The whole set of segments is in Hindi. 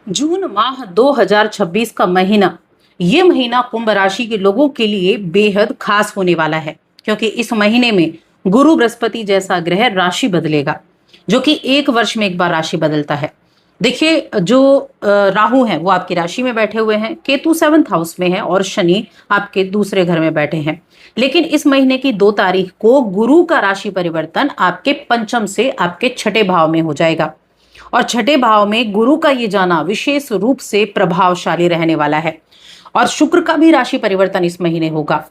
जून माह 2026 का महीना, ये महीना कुंभ राशि के लोगों के लिए बेहद खास होने वाला है, क्योंकि इस महीने में गुरु बृहस्पति जैसा ग्रह राशि बदलेगा, जो कि एक वर्ष में एक बार राशि बदलता है। देखिए, जो राहु हैं वो आपकी राशि में बैठे हुए हैं, केतु 7th हाउस में है और शनि आपके दूसरे घर में बैठे हैं। लेकिन इस महीने की 2 तारीख को गुरु का राशि परिवर्तन आपके पंचम से आपके छठे भाव में हो जाएगा, और छठे भाव में गुरु का ये जाना विशेष रूप से प्रभावशाली रहने वाला है। और शुक्र का भी राशि परिवर्तन इस महीने होगा।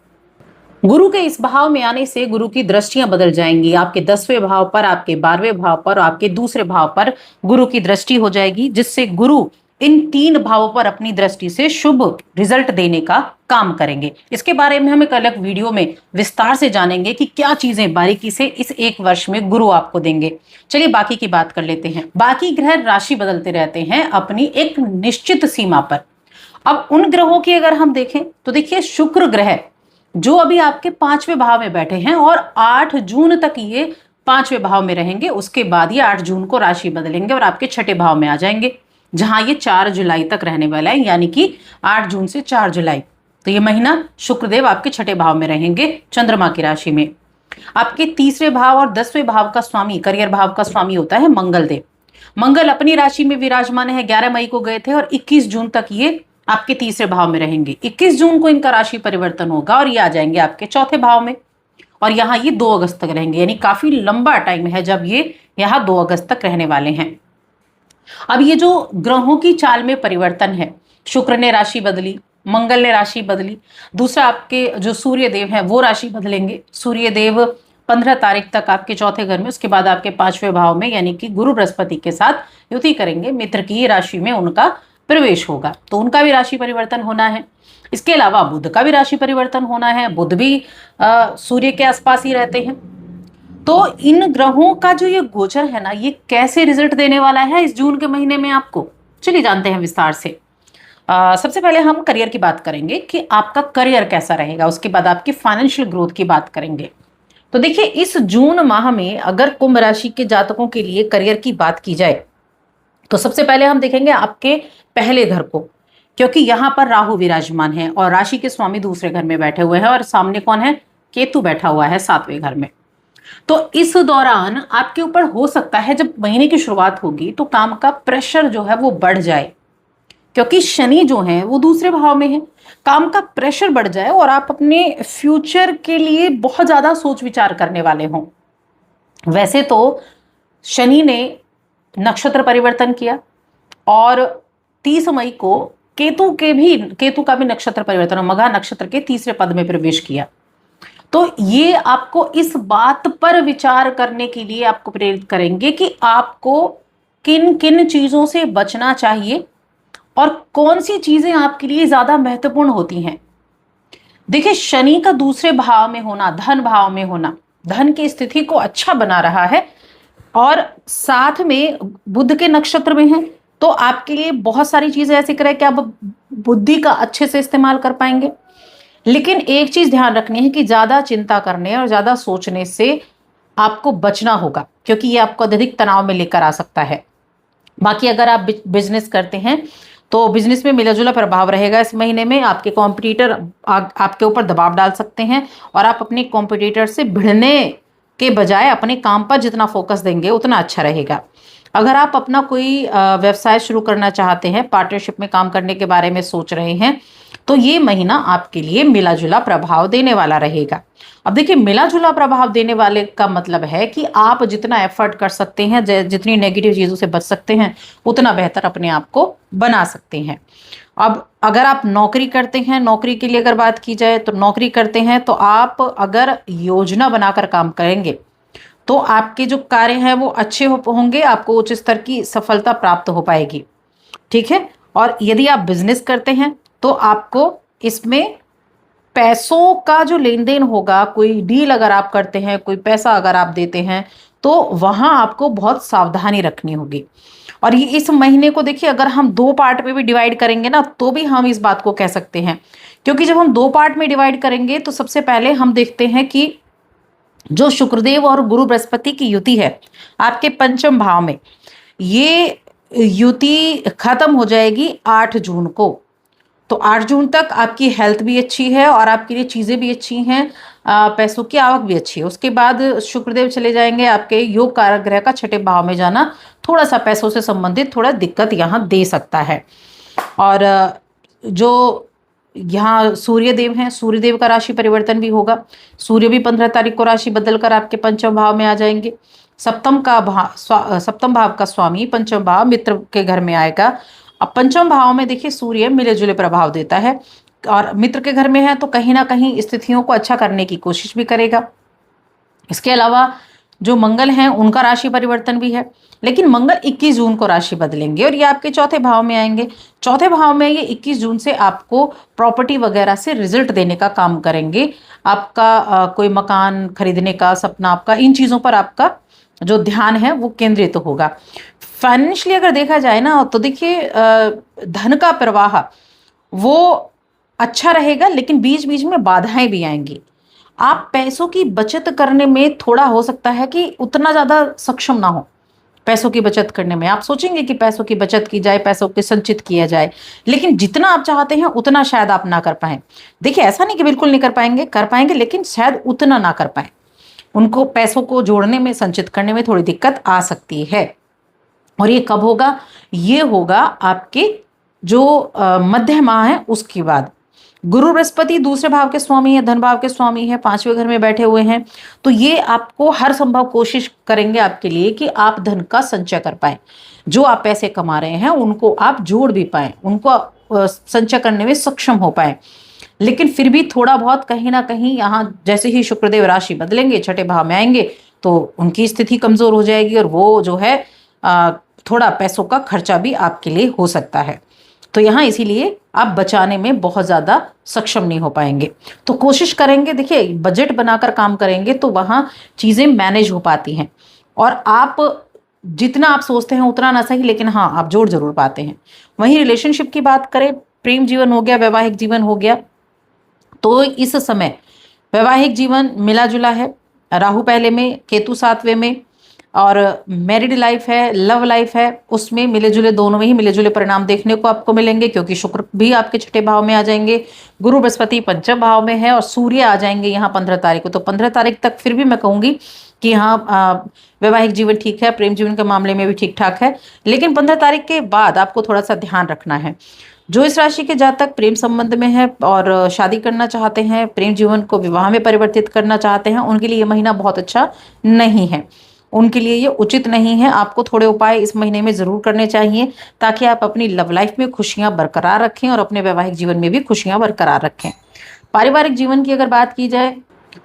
गुरु के इस भाव में आने से गुरु की दृष्टियां बदल जाएंगी। आपके 10वें भाव पर, आपके 12वें भाव पर, आपके दूसरे भाव पर गुरु की दृष्टि हो जाएगी, जिससे गुरु इन 3 भावों पर अपनी दृष्टि से शुभ रिजल्ट देने का काम करेंगे। इसके बारे में हम एक अलग वीडियो में विस्तार से जानेंगे कि क्या चीजें बारीकी से इस एक वर्ष में गुरु आपको देंगे। चलिए बाकी की बात कर लेते हैं। बाकी ग्रह राशि बदलते रहते हैं अपनी एक निश्चित सीमा पर। अब उन ग्रहों की अगर हम देखें तो देखिए, शुक्र ग्रह जो अभी आपके 5वें भाव में बैठे हैं और 8 जून तक ये 5वें भाव में रहेंगे। उसके बाद ये 8 जून को राशि बदलेंगे और आपके छठे भाव में आ जाएंगे, जहां ये 4 जुलाई तक रहने वाला है, यानी कि 8 जून से 4 जुलाई। तो ये महीना शुक्रदेव आपके छठे भाव में रहेंगे, चंद्रमा की राशि में। आपके तीसरे भाव और 10वें भाव का स्वामी, करियर भाव का स्वामी होता है मंगल देव। मंगल अपनी राशि में विराजमान है, 11 मई को गए थे और 21 जून तक ये आपके तीसरे भाव में रहेंगे। 21 जून को इनका राशि परिवर्तन होगा और ये आ जाएंगे आपके चौथे भाव में, और यहाँ ये 2 अगस्त तक रहेंगे, यानी काफी लंबा टाइम है जब ये यहाँ 2 अगस्त तक रहने वाले हैं। अब ये जो ग्रहों की चाल में परिवर्तन है, शुक्र ने राशि बदली, मंगल ने राशि बदली, दूसरा आपके जो सूर्य देव हैं वो राशि बदलेंगे। सूर्य देव 15 तारीख तक आपके चौथे घर में, उसके बाद आपके 5वें भाव में, यानी कि गुरु बृहस्पति के साथ युति करेंगे, मित्र की राशि में उनका प्रवेश होगा, तो उनका भी राशि परिवर्तन होना है। इसके अलावा बुध का भी राशि परिवर्तन होना है। बुध भी सूर्य के आसपास ही रहते हैं। तो इन ग्रहों का जो ये गोचर है ना, ये कैसे रिजल्ट देने वाला है इस जून के महीने में आपको, चलिए जानते हैं विस्तार से। सबसे पहले हम करियर की बात करेंगे कि आपका करियर कैसा रहेगा, उसके बाद आपकी फाइनेंशियल ग्रोथ की बात करेंगे। तो देखिए, इस जून माह में अगर कुंभ राशि के जातकों के लिए करियर की बात की जाए तो सबसे पहले हम देखेंगे आपके पहले घर को, क्योंकि यहां पर राहु विराजमान है और राशि के स्वामी दूसरे घर में बैठे हुए हैं, और सामने कौन है, केतु बैठा हुआ है 7वें घर में। तो इस दौरान आपके ऊपर हो सकता है, जब महीने की शुरुआत होगी तो काम का प्रेशर जो है वो बढ़ जाए, क्योंकि शनि जो है वो दूसरे भाव में है। काम का प्रेशर बढ़ जाए और आप अपने फ्यूचर के लिए बहुत ज्यादा सोच विचार करने वाले हों। वैसे तो शनि ने नक्षत्र परिवर्तन किया और 30 मई को केतु का भी नक्षत्र परिवर्तन, मघा नक्षत्र के तीसरे पद में प्रवेश किया। तो ये आपको इस बात पर विचार करने के लिए आपको प्रेरित करेंगे कि आपको किन किन चीजों से बचना चाहिए और कौन सी चीजें आपके लिए ज्यादा महत्वपूर्ण होती हैं। देखिए, शनि का दूसरे भाव में होना, धन भाव में होना, धन की स्थिति को अच्छा बना रहा है, और साथ में बुध के नक्षत्र में है, तो आपके लिए बहुत सारी चीजें ऐसी करें कि आप बुद्धि का अच्छे से इस्तेमाल कर पाएंगे। लेकिन एक चीज ध्यान रखनी है कि ज्यादा चिंता करने और ज्यादा सोचने से आपको बचना होगा, क्योंकि ये आपको अत्यधिक तनाव में लेकर आ सकता है। बाकी अगर आप बिजनेस करते हैं तो बिजनेस में मिलाजुला प्रभाव रहेगा इस महीने में। आपके कॉम्पिटिटर आपके ऊपर दबाव डाल सकते हैं, और आप अपने कॉम्पिटिटर से भिड़ने के बजाय अपने काम पर जितना फोकस देंगे उतना अच्छा रहेगा। अगर आप अपना कोई व्यवसाय शुरू करना चाहते हैं, पार्टनरशिप में काम करने के बारे में सोच रहे हैं, तो ये महीना आपके लिए मिला जुला प्रभाव देने वाला रहेगा। अब देखिए, मिला जुला प्रभाव देने वाले का मतलब है कि आप जितना एफर्ट कर सकते हैं, जितनी नेगेटिव चीजों से बच सकते हैं, उतना बेहतर अपने आप को बना सकते हैं। अब अगर आप नौकरी करते हैं, नौकरी के लिए अगर बात की जाए तो नौकरी करते हैं तो आप अगर योजना बनाकर काम करेंगे तो आपके जो कार्य हैं वो अच्छे होंगे, आपको उच्च स्तर की सफलता प्राप्त हो पाएगी, ठीक है। और यदि आप बिजनेस करते हैं तो आपको इसमें पैसों का जो लेन देन होगा, कोई डील अगर आप करते हैं, कोई पैसा अगर आप देते हैं, तो वहां आपको बहुत सावधानी रखनी होगी। और ये इस महीने को देखिए, अगर हम 2 पार्ट में भी डिवाइड करेंगे ना, तो भी हम इस बात को कह सकते हैं, क्योंकि जब हम 2 पार्ट में डिवाइड करेंगे तो सबसे पहले हम देखते हैं कि जो शुक्रदेव और गुरु बृहस्पति की युति है आपके पंचम भाव में, ये युति खत्म हो जाएगी 8 जून को। तो 8 जून तक आपकी हेल्थ भी अच्छी है और आपके लिए चीज़ें भी अच्छी हैं, पैसों की आवक भी अच्छी है। उसके बाद शुक्रदेव चले जाएंगे, आपके योग कारक ग्रह का छठे भाव में जाना थोड़ा सा पैसों से संबंधित थोड़ा दिक्कत यहाँ दे सकता है। और जो यहाँ सूर्यदेव हैं, सूर्यदेव का राशि परिवर्तन भी होगा। सूर्य भी 15 तारीख को राशि बदलकर आपके पंचम भाव में आ जाएंगे। सप्तम भाव का स्वामी पंचम भाव मित्र के घर में आएगा। अब पंचम भाव में देखिए सूर्य मिले जुले प्रभाव देता है और मित्र के घर में है तो कहीं ना कहीं स्थितियों को अच्छा करने की कोशिश भी करेगा। इसके अलावा जो मंगल हैं उनका राशि परिवर्तन भी है, लेकिन मंगल 21 जून को राशि बदलेंगे और ये आपके चौथे भाव में आएंगे। चौथे भाव में ये 21 जून से आपको प्रॉपर्टी वगैरह से रिजल्ट देने का काम करेंगे। आपका कोई मकान खरीदने का सपना, आपका इन चीज़ों पर आपका जो ध्यान है वो केंद्रित होगा। फाइनेंशियली अगर देखा जाए ना तो देखिए धन का प्रवाह वो अच्छा रहेगा, लेकिन बीच बीच में बाधाएं भी आएंगी। आप पैसों की बचत करने में थोड़ा हो सकता है कि उतना ज़्यादा सक्षम ना हो। पैसों की बचत करने में आप सोचेंगे कि पैसों की बचत की जाए, पैसों के संचित किया जाए, लेकिन जितना आप चाहते हैं उतना शायद आप ना कर पाएं। देखिए ऐसा नहीं कि बिल्कुल नहीं कर पाएंगे, लेकिन शायद उतना ना कर पाएं। उनको पैसों को जोड़ने में, संचित करने में थोड़ी दिक्कत आ सकती है। और ये कब होगा? ये होगा आपके जो मध्य माह है उसके बाद। गुरु बृहस्पति दूसरे भाव के स्वामी है, धन भाव के स्वामी है, 5वें घर में बैठे हुए हैं, तो ये आपको हर संभव कोशिश करेंगे आपके लिए कि आप धन का संचय कर पाए। जो आप पैसे कमा रहे हैं उनको आप जोड़ भी पाए, उनको संचय करने में सक्षम हो पाए। लेकिन फिर भी थोड़ा बहुत कहीं ना कहीं यहाँ जैसे ही शुक्रदेव राशि बदलेंगे, छठे भाव में आएंगे, तो उनकी स्थिति कमजोर हो जाएगी और वो जो है थोड़ा पैसों का खर्चा भी आपके लिए हो सकता है। तो यहाँ इसीलिए आप बचाने में बहुत ज़्यादा सक्षम नहीं हो पाएंगे। तो कोशिश करेंगे, देखिए बजट बनाकर काम करेंगे तो वहाँ चीज़ें मैनेज हो पाती हैं और आप जितना आप सोचते हैं उतना ना सही, लेकिन हाँ आप जोड़ जरूर पाते हैं। वहीं रिलेशनशिप की बात करें, प्रेम जीवन हो गया, वैवाहिक जीवन हो गया, तो इस समय वैवाहिक जीवन मिला जुला है। राहु पहले में, केतु 7वें में, और मैरिड लाइफ है, लव लाइफ है, उसमें मिले जुले, दोनों में ही मिले जुले परिणाम देखने को आपको मिलेंगे, क्योंकि शुक्र भी आपके छठे भाव में आ जाएंगे, गुरु बृहस्पति पंचम भाव में है और सूर्य आ जाएंगे यहाँ 15 तारीख को। तो 15 तारीख तक फिर भी मैं कहूँगी कि यहाँ वैवाहिक जीवन ठीक है, प्रेम जीवन के मामले में भी ठीक ठाक है, लेकिन 15 तारीख के बाद आपको थोड़ा सा ध्यान रखना है। जो इस राशि के जातक प्रेम संबंध में है और शादी करना चाहते हैं, प्रेम जीवन को विवाह में परिवर्तित करना चाहते हैं, उनके लिए ये महीना बहुत अच्छा नहीं है, उनके लिए ये उचित नहीं है। आपको थोड़े उपाय इस महीने में जरूर करने चाहिए ताकि आप अपनी लव लाइफ में खुशियां बरकरार रखें और अपने वैवाहिक जीवन में भी खुशियां बरकरार रखें। पारिवारिक जीवन की अगर बात की जाए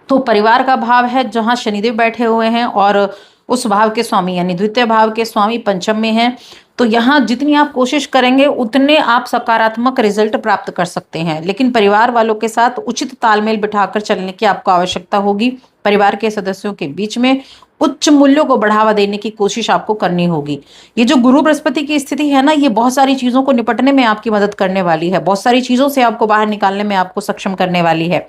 तो परिवार का भाव है जहां शनिदेव बैठे हुए हैं और उस भाव के स्वामी यानी द्वितीय भाव के स्वामी पंचम में हैं, तो यहाँ जितनी आप कोशिश करेंगे उतने आप सकारात्मक रिजल्ट प्राप्त कर सकते हैं, लेकिन परिवार वालों के साथ उचित तालमेल बिठाकर चलने की आपको आवश्यकता होगी। परिवार के सदस्यों के बीच में उच्च मूल्यों को बढ़ावा देने की कोशिश आपको करनी होगी। ये जो गुरु बृहस्पति की स्थिति है ना, ये बहुत सारी चीजों को निपटने में आपकी मदद करने वाली है, बहुत सारी चीजों से आपको बाहर निकालने में आपको सक्षम करने वाली है।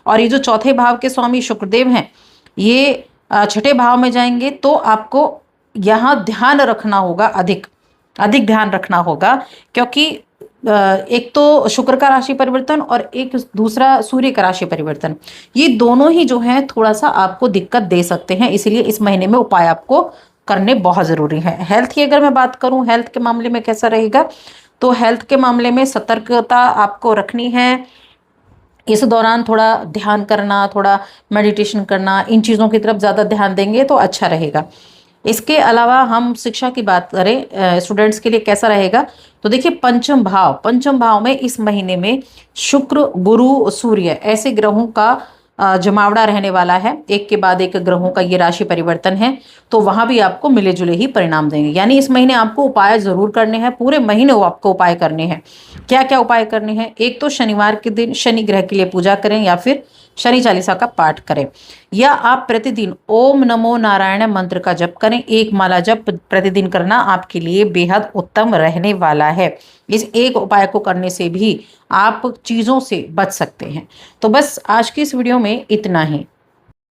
और ये जो चौथे भाव के स्वामी शुक्रदेव हैं, ये छठे भाव में जाएंगे, तो आपको यहाँ ध्यान रखना होगा, अधिक ध्यान रखना होगा, क्योंकि एक तो शुक्र का राशि परिवर्तन और एक दूसरा सूर्य का राशि परिवर्तन, ये दोनों ही जो है थोड़ा सा आपको दिक्कत दे सकते हैं। इसीलिए इस महीने में उपाय आपको करने बहुत जरूरी है। हेल्थ की अगर मैं बात करूं, हेल्थ के मामले में कैसा रहेगा, तो हेल्थ के मामले में सतर्कता आपको रखनी है। इस दौरान थोड़ा ध्यान करना, थोड़ा मेडिटेशन करना, इन चीज़ों की तरफ ज़्यादा ध्यान देंगे तो अच्छा रहेगा। इसके अलावा हम शिक्षा की बात करें, स्टूडेंट्स के लिए कैसा रहेगा, तो देखिए पंचम भाव में इस महीने में शुक्र, गुरु, सूर्य ऐसे ग्रहों का जमावड़ा रहने वाला है। एक के बाद एक ग्रहों का ये राशि परिवर्तन है, तो वहां भी आपको मिले जुले ही परिणाम देंगे। यानी इस महीने आपको उपाय जरूर करने हैं, पूरे महीने आपको उपाय करने हैं। क्या क्या उपाय करने हैं? एक तो शनिवार के दिन शनि ग्रह के लिए पूजा करें या फिर शनि चालीसा का पाठ करें, या आप प्रतिदिन ओम नमो नारायण मंत्र का जप करें। एक माला जप प्रतिदिन करना आपके लिए बेहद उत्तम रहने वाला है। इस एक उपाय को करने से भी आप चीज़ों से बच सकते हैं। तो बस आज की इस वीडियो में इतना ही।